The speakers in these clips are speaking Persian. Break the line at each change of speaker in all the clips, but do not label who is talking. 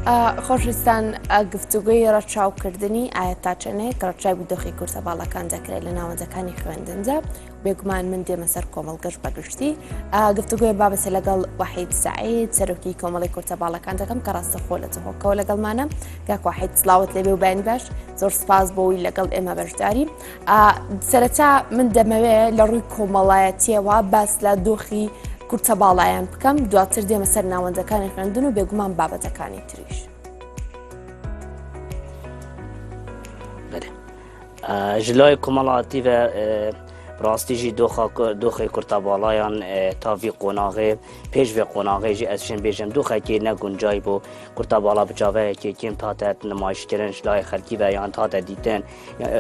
خۆشویستان گفتوگوی ڕەچاوکردنی ئایا تا چەندێک ڕەچاوی دۆخی کورتە باڵەکان دەکرێت لە ناوەندەکانی خوێندنجە بێگومان من دێمە سەر کۆمەڵگەشت بەگشتی گفتوگوی بابەتە لەگەڵ وحید سعید سەرۆکی کۆمەڵی کورتە باڵەکان دەکەم کە ڕاستەخۆ لە جەهۆکەوە لەگەڵمانە گاک وحید سڵاوت لێبێ و بەیانی باش زۆر سپاس بۆەوەی لەگەڵ ئێمە بەشداری سەرەتا من دەمەوێت لە ڕووی کۆمەڵایەتیەوە باس لە دۆخی کورتە باڵایان بکەم دواتر دێمە سەر ناوەندەکانی خوێندن و بێگومان بابەتەکانی تریش
جلای کۆمەڵاتی و ڕاستیژی دۆخی کورتە باڵایان تاوی قۆناغێ پێش vê قۆناغێژی ئەسشن بێژم دۆخێکی نەگونجای بۆ کورتە باڵا بچاوەیەکی کێم تاتە نمایشکردن لای خەلکی و یان تاتە دیتن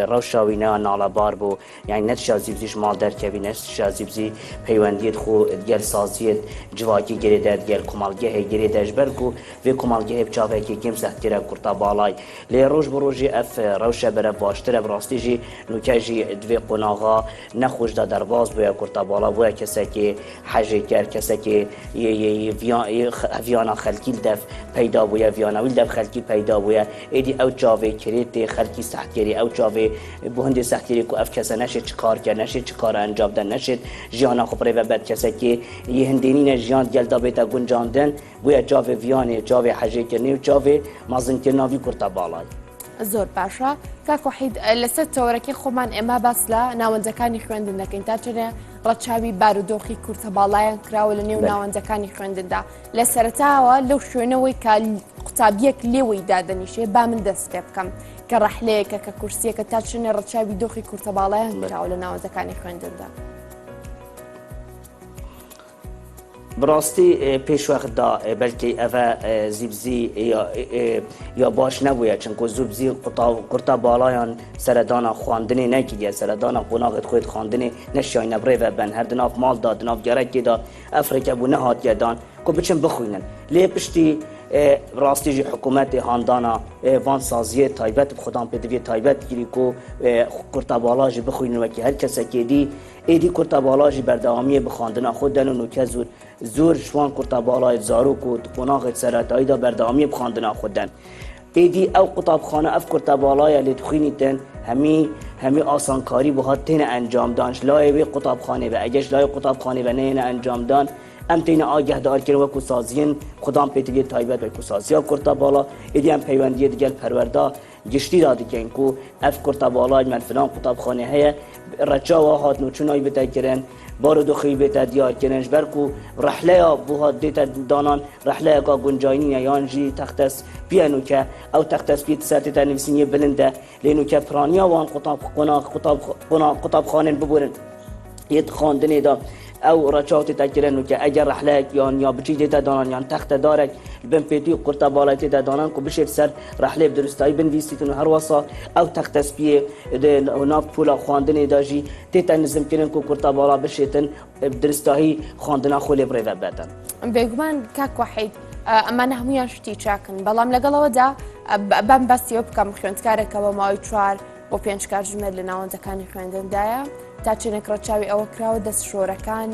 ڕەوشاوینە ناڵەبار بۆ یان نەتشا زیبزیش ماڵ دەرکەوی نەتشا زیبزی پەیوەندیت خۆ گەل سازیت جواکی گرێدەت گەل کۆمەڵگەهێ گرێدەش بەرگ و vê کۆمەڵگەهێ بچاوەیەکی کێم سەختگیرە کورتە باڵای لێ ڕۆژ بە ڕۆژی ئەف ڕەوشە بەرە باشترە ڕاستیژی نوکەژی دوێ قۆناغا نەخۆشدا دەرباز بووە کورتە باڵا بووە کەسێکی حەژێ کرد کەسێکی ڤیانە خەلکی دەف پەیدا بووە ڤیانەویل دەف خەلکی پەیدا بووە ئێدی ئەو چاوێ کرێتێ خەلکی سەختگیری ئەو چاوێ بۆ هەندێ سەختگیری و ئەف کەسە نەشێت چ کار کرد نەشێت چ کارە ئەنجامدا نەشێت ژیانە خوپڕێڤە بەد کەسێکی هەندێنینە ژیان گەلدا بێتە گونجاندن بووە چاوێ ڤیانێ چاوێ حەژێکردنی و چاوێ مەزنکردناوی کورتە باڵای
زۆر باشە کاک وحید لەسەر تەوەرەکەی خۆمان ئێمە باس لە ناوەندەکانی خوێندن دەکەین تا چنێ ڕەچاوی بارودۆخی کورتە باڵایان کراوە لە نێو ناوەندەکانی خوێندندا لە سەرەتاوە لەو شوێنەوەی کە قوتابیەک لێوەی دادەنیشێ با من دەست پێ بکەم کە ڕەحلەیەکە کە کورسیەکە تا چنێ ڕەچاوی دۆخی کورتە باڵایان کراوە لە ناوەندەکانی خوێندندا
بڕاستی پێشوەختدا بەلکی ئەvە زیبزی یا باش نەبووە چونکە زوبزی کورتە باڵایان سەردانا خواندنê nekiriye سەردانا قۆناغت خۆت خواندنê neşiyayîne birêve ben her di nav malda di nav gerekê da efreke bû nehatiye dan ku biçin bixwînin lê piştî rastî jî hikûmetê handana van saziyê taybet bi xudan pêdiviyê taybet girî ku kurta bala jî bixwînin wekî her kesekê dî êdî kurta bala jî berdewamiyê bi xandina xwe den û nûke zor ji wan kurta balayê zarok û qonaxê seretayî da berdewamiyê bi xandina xwe den êdî ew qutabxane ev kurta balaya lê dixwînî tin hemî asankarî bu hat têne encamdan ji layê wê qutabxanê ve eger ji layê qutabxanê ve neyêne encamdan em têne agehdarkirin wekû saziyên xudan pêtiviyê taybet wekû saziya kurta bala êdî em peywendiyê digel perwerda giştî da dikin ku ev kurta balayê me filan qutabxanê heye reçawa hatnûçûnayî bite kirin بارودۆخی بێتە دیارکردن ji ber ku rehleya bû hat dête danan rehleyeka guncayînî yan jî textes piye nûke ew textespiyê ti ser tête nivîsîniyê bilind e lê nûke piraniya wan qutabxanên biborin yê xandinê da ew reçaw tête kirin nûke eger rehleyek yan ya biçî dête danan yan textedarek li bin pêtî kurta balayê tête danan ku bişêt ser rehlê bi duristayî binivîsîtin û her wasa ew textespiyê nav pûla xwandinê da jî tête nizmkirin ku kurta bala bişêtin bi duristahî xwandina xwe lê birêve bedin
بێگومان کاک وحید ئەمانە هەمویان شتی چاکن بەڵام لەگەڵەوەدا بەم بەستیەوە بکەم خوێندکارێکەوە ماوەی 4 بۆ 5 کاتژمێر لە ناوەندەکانی خوێندندایە تا چنێک ڕەچاوی ئەوە کراوە دەست شۆرەکان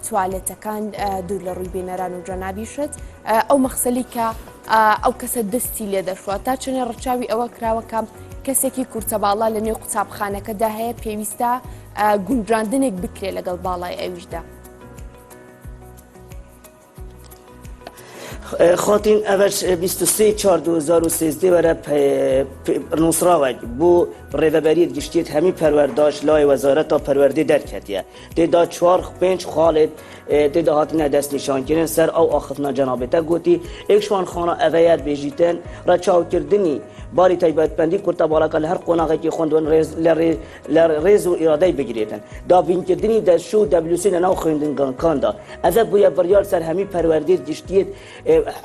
توالێتەکان دوور لە ڕووی بینەران و جەنابیشت ئەو مەخسەلی کە ئەو کەسە دەستی لێ دەشوە تا چنێ ڕەچاوی ئەوە کراوەکە کەسێکی کورتە باڵا لە نێو قوتابخانەکەدا هەیە پێویستە گونجاندنێک بکرێت لەگەڵ باڵای ئەویشدا
خاطین ئەوەش 23/4/2013 وەرە نووسراوێک بۆ ڕێڤەبەریت گشتیت هەمی پەروەرداش لای وەزارەتا پەروەردەی دەرکەتیە تێدا 4-5 خاڵێت تێدا هاتینە دەستنیشانکردن سەر ئەو ئاخفتنا جەنابێتە گوتی ئێکشوان خانە ئەڤەیەت بێژیتن ڕەچاوکردنی باری تایبەتمەندی کورتە باڵەکە لە هەر قۆناغێکی خوێندن لە ڕێز و ئیرادەی بگرێتن دابینکردنی دەرشوو و دەبلوسی لە ناو خوێندنگەکاندا ئەvە بووە بڕیار سەر هەمی پەروەردەی گشتیت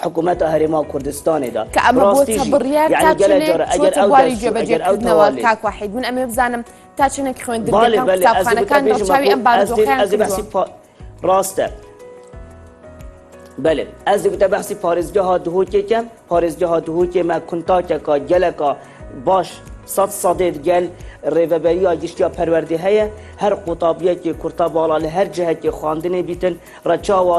حکوومەتە هەرێما کوردستانێدا
کە ئەمە بۆتە بڕیار تا بواری جێبەجێکردنەوە کاک وحید من ئەمێ بزانم تا چنێک خوێندنگەکان قوتابخانەکان ڕەچاوی ئەم بارودۆخیان
ڕاستە بله ez dibite behsî parêzgeha duhokê kem parêzgeha duhokê me kuntakeka geleka baş صد گل ریوبری گشتیا پرورده هیا هر قطابیه که کرتا بالا لهر جهه که خواندنه بیتن رچاوا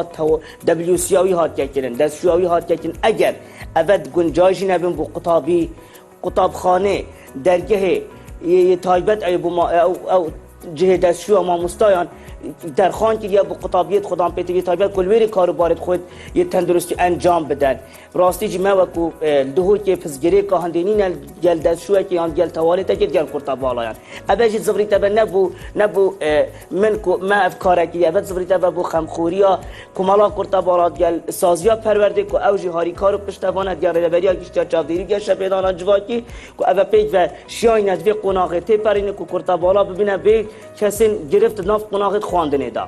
WCAوی هات کردن دستشویی هات کردن اگر اود گنجایشی نبین بو قطابخانه درگه تایبت ای بو ما او جهه دستشو ما مستایان در خان که یا قطابیت خودم پیتی تایبت کلویری کاروبارت خود یه تندرستی انجام بدن راستی جمع وکو دهو که پسگیری که هندینین گل دستشوه که گل توالی تا گل کرتا بالایان ابجی زبری تبا نبو من کو ما افکاره که ابد زبری تبا بو خمخوریا کمالا کرتا بالات گل سازیا پرورده که اوجی هاری کارو پشتوانه گل ریبریا گشتیا چاودیری گل شبیدان جواکی که اوه پیج و شیای ندوی قناغه تی پرینه که کرتا بالا ببینه به کسین گرفت ناف قناغه خواندنه دا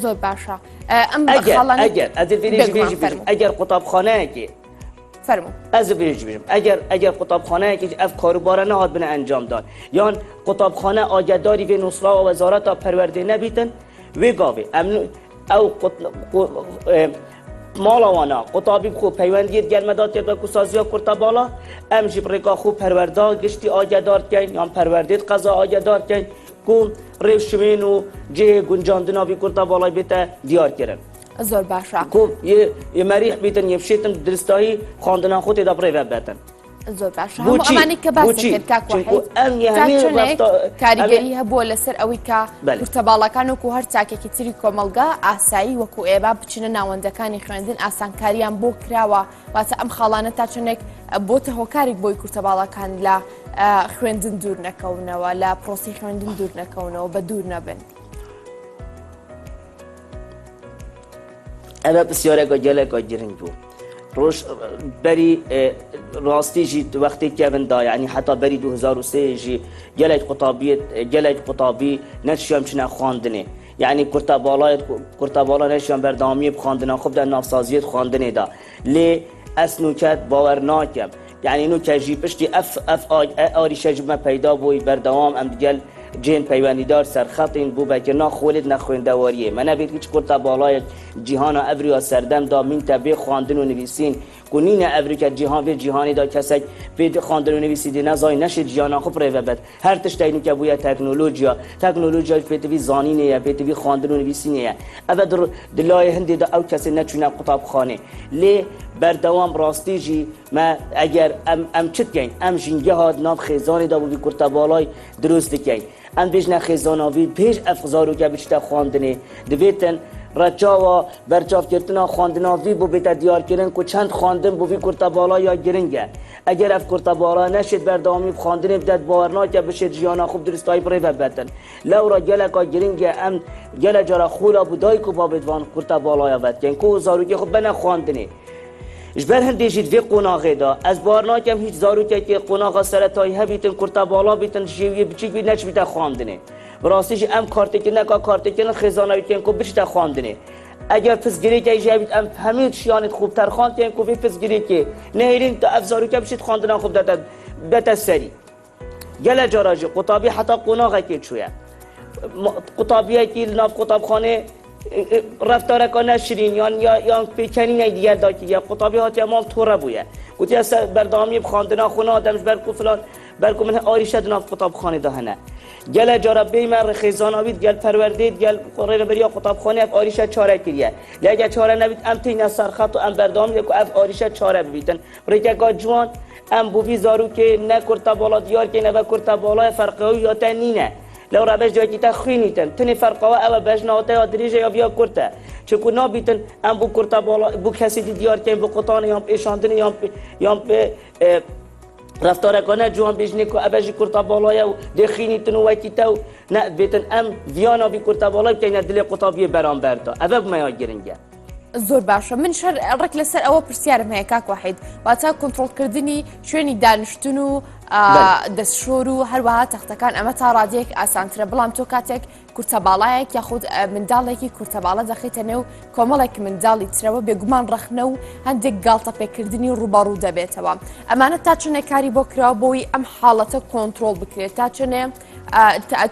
زۆر باشە
اگر قطابخانه که اگر قطابخانه که اف کاروبار نهاد بنا انجام داد یا قطابخانه آگهداری به نصرا و وزارت پرورده نبیتن وی گاوی او مالاوانا قطابی خوب پیوندید گرمدات یا کسازیا کرتا بالا ام جیب رکا خوب پرورده گشتی آگهدار کن یا پروردید قضا آگهدار کن کو ریشمین و جه گنجاندنا بی کرتا بالای بیت دیار کردن
زۆر باشە
کو یه مریح بیتن یه بشیتن درستایی خواندنا خود دا بری ببتن
زۆر باشە هەموو ئەمانەی کە باس دەکرد کاک وحید کاریگەری هەبووە لەسەر ئەوەی کە کورتەباڵەکان وەکو هەر چاکێکی تری کۆمەلگا ئاسایی وەکو ئێبا بچنە ناوەندەکانی خوێندن ئاسانکاریان بۆ کراوە واتە ئەم خاڵانە تا چنێک بۆتە هۆکارێک بۆی کورتەباڵەکان لە خوێندن دوور نەکەونەوە لە پرۆسی خوێندن دوور نەکەونەوە بە دوور نەبن
ئەمە پرسیارێکە گەلێکە گرنگ بوو روش بری راستی جی وقتی که بندا یعنی حتی بری 2003 جی گلک قطابی نشیم چنه خواندنه یعنی کرتا بالا نشیم بردامی بخواندنه خوب در نافسازیت خواندنه دا لی اسنوکت باور ناکم یعنی نو که جی پشتی اف آریشه جمع پیدا بوی بردوام ام دیگل جن پیوندیدار سرخط این بو بکر نا خولد نخوندواریه من نبید هیچ کرتا بالای جهان اوریا سردم دا مین تبه خواندن و نویسین کنین اوری که جهان به جهانی دا کسک به خواندن و نویسیدی نزای نشه جهان خوب روبت هر تشتینی که بویا تکنولوژیا پیتوی زانینه یا پیتوی خواندن و نویسینه اول دلای هندی دا او کسی نچونه قطابخانه لی بردوام راستی جی ما اگر ام چت گین ام جنگه هاد نام خیزانی دا بو کرتا بالای درست گین ام بیشنا خیزاناوی پیش افزارو که بیشتر خواندنه دویتن رچاوا برچاف کردن خواندناوی بو بیت دیار کردن کو چند خواندن بو وی کرتا بالا یا گرنگه اگر اف کرتا بالا نشد بردامی خواندن بدت باورنا که بشه جیانا خوب درستای پری وبتن لورا گلکا گرنگه ام گل جرا خولا بودای کو بابدوان کرتا بالا یا وتن کو زارو که خوب بنا خواندنه اجبر هندیجید وی قناغه دا از بارنا کم هیچ زارو که قناغه سرطایی هبیتن کرتا بالا بیتن جیوی بچیک بی نچ بیت خواندنه براستی ام کارت که نکا کارت که خزانه بیتن کو بچیت خواندنه اگر پسگیری که جیبیت ام همین شیانت خوبتر خواندن کو وی پسگیری که نهیرین تا افزارو که بچیت خواندن خوب دت سری گله جراجی قطابی حتی قناغه که چویا قطابیه که ناف قطابخانه رفتار کنه شیرین یا پیکنی دیگر داشت یا قطابی هات یا مام توره بوده گویی از بردامی خواندن خونه آدمش برکو فلان برکو من آریشه دناف قطابخانه دهنه گل جربه من خیزان آبید گل پروردید گل قرار بریا قطابخانه اف آریشه چاره کریه لگه چاره نبید ام تین سرخط و ام بردامی کو اف آریشه چاره ببیتن برای که جوان ام بوی زارو که نه کرتا بالا دیار که نه با کرتا بالا فرقه یا تنینه لو رابش جایی که تخوینیتن تنی فرقه و باش نهاته یا دریجه یا بیا کرته چکو نبیتن ام بو کرتا بالا بو کسی دیار که بو قطانه یا پیشاندن یا به رفتار کنه جوان بیشنی کو ابجی کرتا بالا یا دخینیتن و کیتو نه بیتن ام ویانا بی کرتا بالا که نه دل قطابی برام بردا ابد ما گرنگه
زۆر باشە من شەر ڕێک لەسەر ئەوە پرسیارم هەیە کاک وحید واتە کۆنتڕۆڵکردنی شوێنی دانیشتن و دەستشۆر و هەروەها تەختەکان ئەمە تا ڕادەیەک ئاسانترە بەڵام تۆ کاتێک کورتەباڵایەک یاخود منداڵێکی کورتەباڵە دەخیتە نێو کۆمەڵێک منداڵی ترەوە بێگومان ڕەخنە و هەندێک گاڵتە پێکردنی ڕووبەڕوو دەبێتەوە ئەمانە تا چنێ کاری بۆ کراوە بۆی ئەم حاڵەتە کۆنتڕۆڵ بکرێت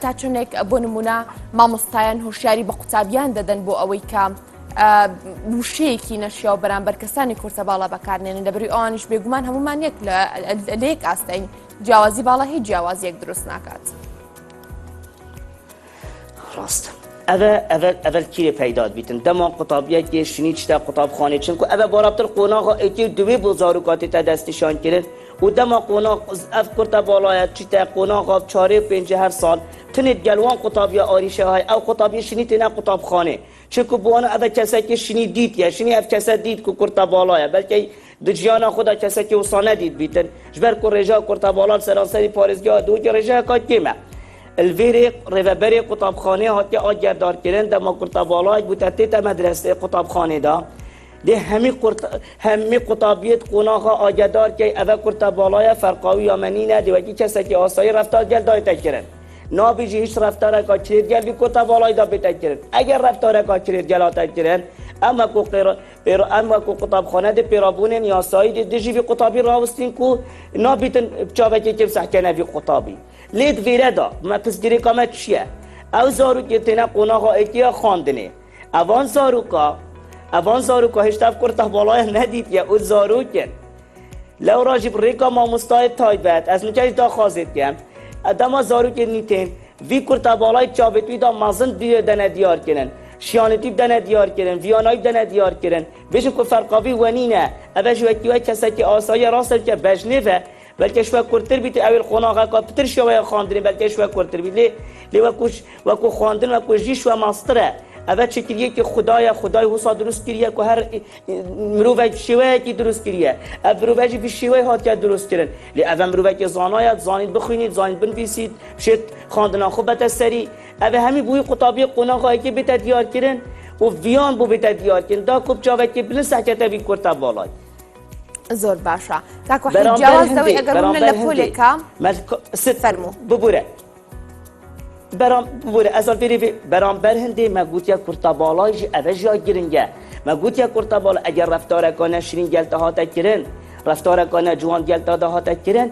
تا چنێک بۆ نمونە مامۆستایان هۆشیاری بە قوتابیان دەدەن بۆ ئەوەی کە وشەیەکی نەشیا و بەرامبەر کەسانی کورتە باڵا بەکارنێنن لەبەری ئەوانیش بێگومان هەمومان یەک لە یەک ئاستەین جیاوازی باڵا هیچ جیاوازیەک دروست ناکات.
راست اول کیره پیداد بیتن دما قطابیت یه شنی چتا قطابخانه چنکو اول بارابتر قوناغا ایتی دوی بزارکاتی تا دستشان کردن و دما قوناغ اف کرتا بالایت چتا قوناغا 4-5 هر سال تنید گلوان قطابیا آریشه های او قطابی شنی تنه قطابخانه چنکو بوانا اول کسی که شنی دید یا شنی اف کسی دید که کرتا بالایه بلکه دجیانا خدا کسی که وصانه دید بیتن جبر که رجا کرتا بالای سرانسری پارزگاه دو که رجا کات کیمه الفيري ريفابري قطابخانه هاتي آجر دار كرن دما قطابالاج بوتاتيتا مدرسة قطابخانه دا ده همي قطابيت قناخا آجر دار كي اوه قطابالاج فرقاوي يمنينه دي وكي كسا كي آساي رفتار جل داي تكرن نا بيجي هيش رفتار كا چريد جل بي قطابالاج دا بتكرن اگر رفتار كا چريد جل تكرن اما کو قطابخانه ده پیرابون نیاسایی ده جی بی قطابی راوستین کو نا بیتن چاوکی که سحکنه بی قطابی لید ویره دا ما پس گیری کامت چیه او زارو که تینا قناغا ایتیا خواندنه اوان زارو که هشتاف کرتا بالای ندید یا او زارو کن لو راجب ریکا ما مستاید تایبت از نکهش دا خوازید کم ادما زارو که نیتین وی کرتا بالای چابتوی دا مازن دنه دیار کنن شیانتیب دنه دیار کردن ویانای دنه دیار کردن بهش که فرقاوی ونینه اوش وکیوی کسی که آسای راست که بجنه بلکه شو کرتر بیت اول قناغه کا پتر شو خواندن بلکه شو کرتر بیت لی وکو خواندن وکو جی شو ماستره اول چکیه که خدای حسا درست کریه که هر مروج شوی کی درست کریه مروجی به شوی هات که درست کردن لی اول مروج زانایت زانید بخونید زانید بنویسید شت خواندن خوبت سری اول همین بوی قطابی قناغه که بیت دیار کردن و ویان بو بیت دیار کردن دا کوب جاوی که بل سحکت بی کرتا بالای
زۆر باشە تاکو جیاواز دەوەی ئەگەر هونە لە پۆلێکە فەرموو
ببوورە ببوورە ئەزال فێری بەرامبەر هەندێ مەگوتیە کورتا باڵایژی ئەvە ژیا گرنگە مەگوتیە کورتا باڵا ئەگەر ڕەفتارەکانە شرین گەلتە هاتە کرن ڕەفتارەکانە جوان گەلتە دا هاتە کرن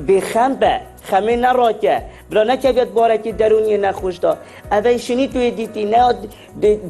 بێخەم بە خەمێ نەڕاکە برا نەکەوێت بارێکی دەرونیە نەخۆشدا ئەvە شنی توێ دیتی نە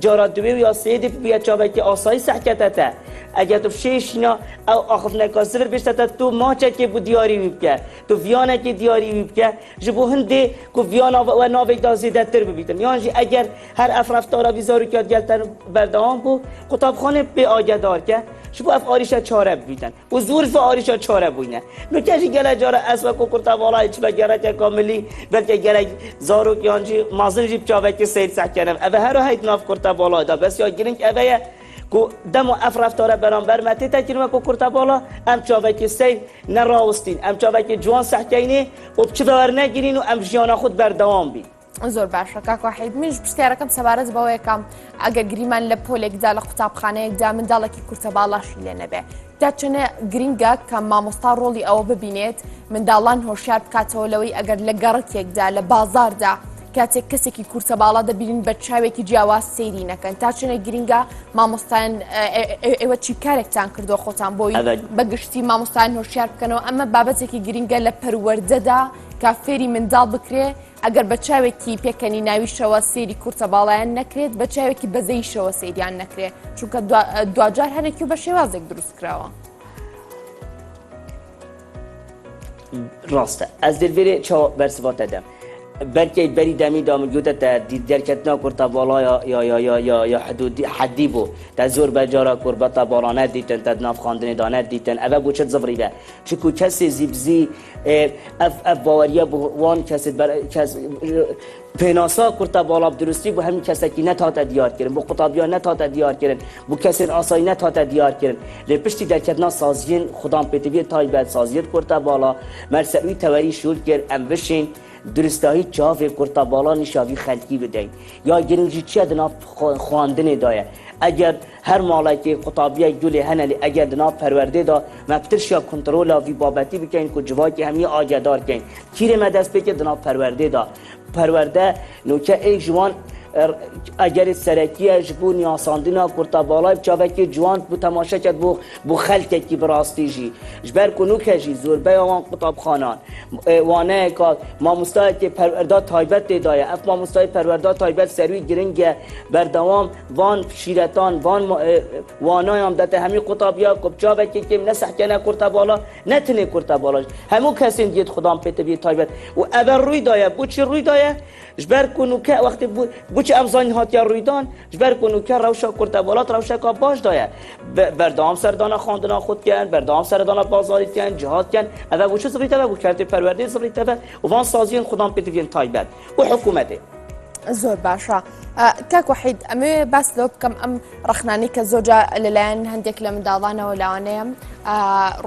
جارا دوێ یا سێدی بیا چاوێکی ئاسایی سەحکەتەتە اگر تو شیشنا او آخف نکاسر بیشتر تو ماچه که بو دیاری ویبکه تو ویانه که دیاری ویبکه جبو هنده که ویانه و ناوی دا زیده تر ببیتن یعنی اگر هر افرفتارا بیزارو که گلتن بردهان بو قطابخانه به آگه دار که شبو اف آریشه چاره ببیتن و زور و آریشه چاره بوینه نکشی گله جاره اسوا کو کرتا والا هیچ بگره که کاملی بلکه گله زارو که آنجی مازن جیب چاوه که سید سکنم اوه هر هایت ناف کرتا والا دا بس یا گرنگ اوه کو دمو افرفتاره برانبر متی تکریم کو کرتا بالا ام چاوکی سین نراوستین ام چاوکی جوان سحکینه و بچدار نگیرین و ام جیانا خود بردوام بی
زۆر باشە کاک وحید منش پرسیارەکەم سەبارەت بەوەیەکەم ئەگەر گریمان لە پۆلێکدا لە قوتابخانەیەکدا منداڵێکی کورتە باڵاشی لێ نەبێ داچەنە گرینگە کە مامۆستا ڕۆڵی ئەوە ببینێت منداڵان هۆشیار بکاتەوە لەوەی ئەگەر لە گەڕەکێکدا لە بازاردا کاتێک کەسێکی کورتە باڵا دەبینین بە چاوێکی جیاواز سەیری نەکەن تا چنە گرینگە مامۆستایان ئێوە چی کارێکتان کردو خۆتان بۆی بەگشتی مامۆستایان هۆشیار بکەنەوە ئەمە بابەتێکی گرینگە لە پەروەردەدا کا فێری منداڵ بکرێ ئەگەر بە چاوێکی پێکەنی ناویشەوە سێری کورتە باڵایان نەکرێت بە چاوێکی بەزەیشەوە سەیریان نەکرێت چونکە دوجار هەرێکی بە شێوازێک دروست کراوە
ڕاستە ئەس دەرێ چاو بەرسڤاتە دەم بلکه بری دمی دام جوده تا درکتنا کرتا بالا یا حدودی حدی بو تا زور بجارا کربتا بارانه دیتن تا ناف خواندن دانه دیتن اوه بو چت زفری به چکو کسی زیبزی اف باوریه بو وان کسی پیناسا کرتا بالا درستی بو همین کسی که نتاعت دیار کرن بو قطابیان نتاعت دیار کرن بو کسی آسایی نتاعت دیار کرن لپشتی درکتنا سازین خودم پیتوی تایبت سازیت کرتا بالا مرسوی توری شول کرد ام بشین درستایی چاوی کرتا بالا نشاوی خلقی بدهیم یا گرنجی چی دنا خواندن دایه اگر هر مالکی قطابیه جولی هنلی اگر دنا پرورده دا مبترش یا کنترول وی بابتی بکنین که جواکی همی آگدار کنین کیر مدست بکن دنا پرورده دا پرورده نوکه ای جوان اگر سرکیه جبو نیاساندینا کرتا بالای چاوکی جوان بو تماشا کرد بو خلقه کی براستی جی جبر کنو کجی زوربه آوان قطاب خانان وانه که ما مستای که پرورداد تایبت دایه اف ما مستای پرورداد تایبت سروی گرنگه بردوام وان شیرتان وان وانای هم دته همی قطابیا کبچا وکی که نسح کنه کرتا بالا نتنه کرتا بالا همو کسی دید خدام پیت بی تایبت و اول روی دایه بو چی روی دایه جبر کنو که وقتی بو چی افزانی هات یا رویدان جبر کنو که روشا کرتا بالات روشا که باش دایه بردام سردان خواندنا خود کن بردام سردان بازاری کن جهاد کن اول بو چه زبریته بو کرده پرورده زبریته و وان سازین خدام پیت بی تایبت و حکومته
زۆر باشە کاک وحید ئەمێ باس لەوە بکەم ئەم ڕەخنانی کە زۆرجا لەلایەن هەندێک لە منداڵانەوە لەوانەیە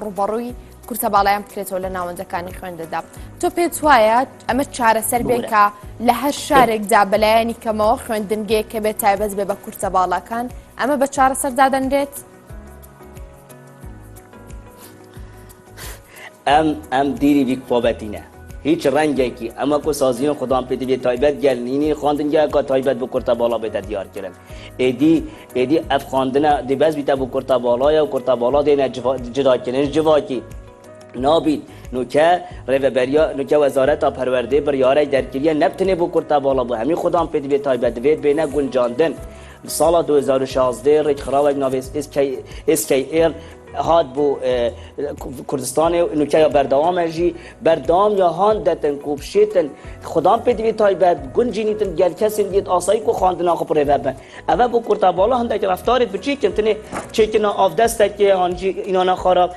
ڕوبەڕووی کورتە باڵایان بکرێتەوە لە ناوەندەکانی خوێندەدا تۆ پێت وایە ئەمە چارەسەر بێ کە لە هەر شارێکدا بەلایەنی کەمەوە خوێندنگەیەک کە بێت تایبەت بێ بە کورتە باڵەکان ئەمە بە چارەسەردا دەنرێت
ئەم دیری بیک بابەتینە هیچ رنگی اما کو سازین خدام پیتی به تایبت گلنینی خواندنگه که تایبت بو کرتا بالا بیت دیار کردن ایدی اف خواندنه دی بس بیت بو کرتا بالا یا کرتا بالا دینه جدا کنن جواکی نابید نوکه ریوبریا نوکه وزارت پرورده بریاره درکیه نبتنه بو کرتا بالا بو همین خدام پیتی به تایبت وید بینه گنجاندن سال 2016 رخراو ناویس SKL هاد بو کردستان نوکه یا بردوام جی بردوام یا هان دتن کوبشیتن خدام پیدوی تایبت گنجینیتن گل کسی دید آسایی کو خواندنا خب ریوبن اول بو کرتا بالا هندک رفتارت بچی کنتنی چیکنا آف دست که آنجی اینا خراب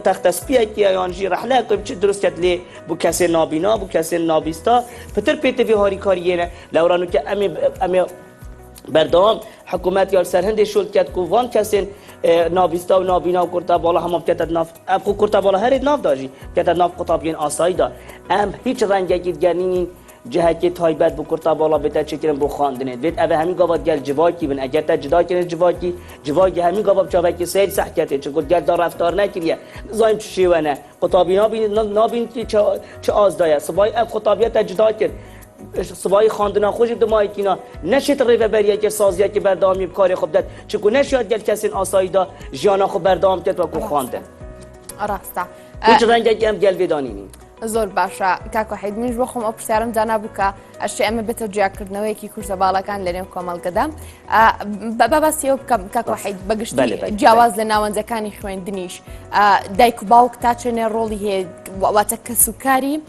تخت اسپیه که آنجی رحله که چه درست کد لی بو کسی نابینا بو کسی نابیستا پتر پیدوی هاری کاریه نه لورانو که امی بردوام حکومت یا سرهند شول کرد که وان کسی نابیستا و نابینا و کرتا بالا هم کتد ناف ابخو کرتا بالا هر ناف داشی کتد ناف قطابین آسایی دا ام هیچ رنگی گرنین جهتی تایبت بو کرتا بالا بهتر چکرم بو خواندنه بيت اوه همین گاوات گل جواکی بن اگر تا جدا کنه جواکی همین گاوات چاوکی سیر صحکته چون گل دار رفتار نکریه زایم چشیونه قطابینا بین نابین چه آزدایه سبای اف قطابیت جدا کرد سبای خواندنا خوش دمای کینا نشید ریوبریه که سازیه که بردامی کار خوب داد چکو نشید گل کسی آسایی دا جانا خوب بردام کرد و کو خواندن
راسته
هیچ رنگی هم گل بدانینی
زۆر باشە کاک وحید منیش بۆ خۆم ئەو پرسیارم جا نابوو کە ئەشتی ئەمە بێتە جیاکردنەوەیەکی کورتە باڵەکان لەنێو کۆمەڵگەدا بەباسیەوە بکەم کاک وحید بەگشتی جیاواز لە ناوەندەکانی خوێندنیش دایک و باوک تا چێنێ ڕۆڵی هەیە واتە کەسوکاری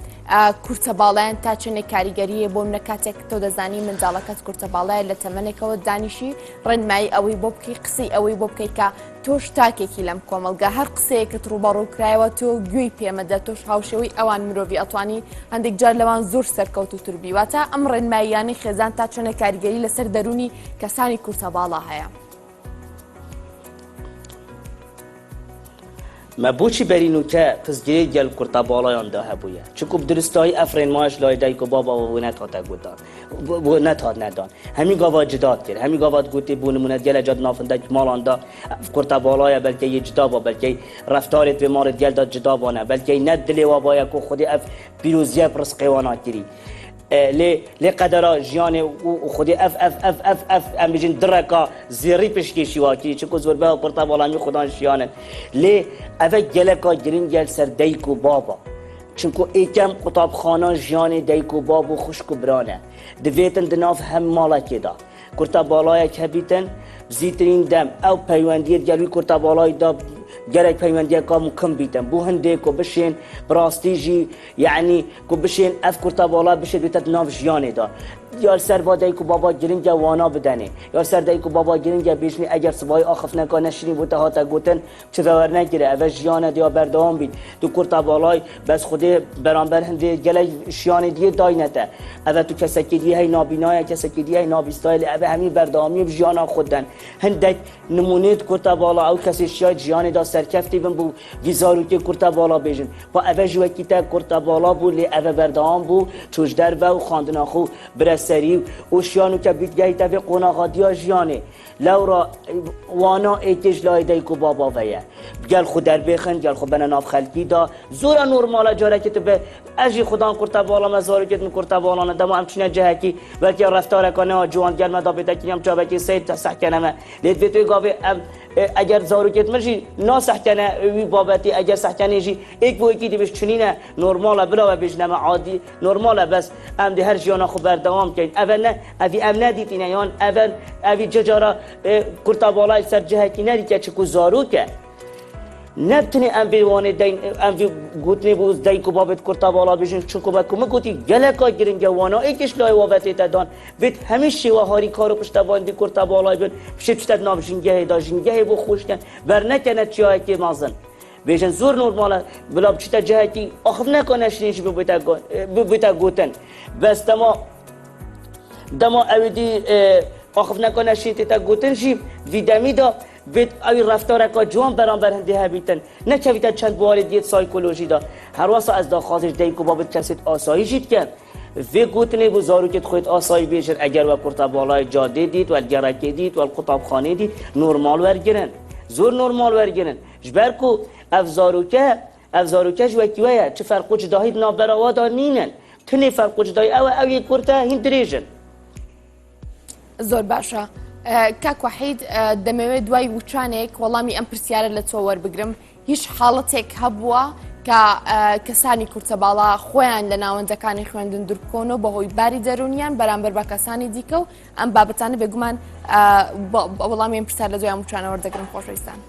کورتە باڵیان تا چێنێ کاریگەریە بۆ منە کاتێک تۆ دەزانی منداڵەکەت کورتە باڵایە لە تەمەنێکەوە دانیشی ڕێنمایی ئەوەی بۆ بکەی قسەی ئەوەی بۆ بکەی کە تۆش تاکێکی لەم کۆمەلگا هەر قسەیەکت ڕوبەڕوو کرایەوە تۆ گوێی پێمەدە تۆش هاوشێوەی ئەوان مرۆڤی ئەتوانی هەندێک جار لەوان زۆر سەرکەوتوتر بی واتە ئەم ڕێنماییانی خێزان تا چۆنە کاریگەری لەسەر دەرونی کەسانی کورتە باڵا هەیە
ما بوچی برینو که پسگیری گل کرتا بالایان ده بویه چکو درستای افرین ماش لای دایکو بابا و نتاتا گودان و نتاد ندان همین گاوا جداد کرد همین گاوا گوتی بونمونه گل جد نافنده مالان ده کرتا بالای بلکه یه جدا با بلکه رفتارت به مارد گل داد جدا بانه بلکه ند دلی و بایا کو خودی اف پیروزیه پرس قوانا کری لی قدرا جیان و خودی اف ام بجن درکا زیری پشکشی واکی چکو زور به کرتا بالامی خودان شیانه لی اوه گلکا گرین گل سر دیکو بابا چونکو ایکم قطاب خانه جیان دیکو بابو خوشکو برانه دویتن دناف هم مالکی دا کرتا بالای که بیتن زیترین دم او پیوندیت گلوی کرتا بالای دا گرک پیوندی کامو کم بیتن بو هنده کو بشین براستیجی یعنی کو بشین اف کرتا بالا بشه بیتت ناف جیانه دا یا سر وادای کو بابا گرینگ وانا بدنه یا سر دای کو بابا گرینگ بیشنی اگر سبای آخف نکا نشینی بوده هاتا گوتن چه ور نگیره اوه جیانه دیا بردوام بید تو کرتا بالای بس خودی برانبر هنده گلی شیانه دیه دای نته اوه تو کسکی دیه های نابینای کسکی دیه های نابیستای اوه همین بردوامی بجیانا خودن هندک نمونید کرتا بالا او کسی شیای جیانه دا سرکفتی بن بو ویزارو که کرتا بالا بیجن با اوه جوکی تا کرتا بالا بو لی اوه بردوام بو چوش در و خواندنا خو برس سری و شیانو که بیتگهی تفی قناغادیا جیانه لورا وانا ایکش لایده کو بابا ویه گل خود در بخن گل خود بنا ناف خلقی دا زورا نورمالا جاره که تو به اجی خودان کرتا بالا مزارو که تن کرتا بالا ندم همچنین جه کی بلکه رفتار کنه جوان گل مدا بده کیم چا بکی سید صحکنه ما لید توی گاوی اگر زارو کت مرجی نا صحکنه وی بابتی اگر صحکنه جی ایک بو یکی دیش چنینه نورمالا بلا و بجنم عادی نورمالا بس ام دی هر جیانا خو بردوام کین اول نه اوی ام ندیدین یان اول اوی ججارا کرتا بالا سر جه کی ندی که چکو زارو که نبتنی ام بیوانه دین ام بی گوتنی بوز دای کو بابت کرتا بالا بجن چون کو بکم گوتی گلکا گرین گوانا ایکش لای وابت تدان بیت همیشه و هاری کارو پشت باندی کرتا بالا بن پشت نابشین گه دا جنگه بو خوش کن بر نکنه چیای کی مازن بیشن زور نورماله بلا بچت جه کی اخف نکنه شینش بو گوتن بس دما اویدی اخف نکنه شین تا گوتن جی ویدمی دا بیت اوی رفتار که جوان برانبر هنده هبیتن نه که ویتا چند بواری دیت سایکولوژی دا هر واسه از دا خاطر دیم که بابت کسید آسایی جید کن وی گوتنی بو زارو که خود آسایی بیشن اگر و کرتا بالای جاده دید و الگرکه دید و القطاب خانه دید نورمال ورگرن زور نورمال ورگرن جبر کو افزاروکه جوکیوه چه فرقو جداهید نابراوا دا نینن تنی فرقو جداهی او یک کرتا هین دریجن
زۆر باشە کاک وحید دەمەوێت دوای وچانێک وەڵامی ئەم پرسیارە لە تۆ وەربگرم هیچ حاڵەتێک هەبووە کە کەسانی کورتەباڵا خۆیان لە ناوەندەکانی خوێندن دوورکۆنەوە بەهۆی باری دەرونیان بەرامبەر بە کەسانی دیکە و ئەم بابەتانە بێگومان وەڵامی ئەم پرسیار لە دوای ئەم وچانە وەردەگرم خۆشەویستان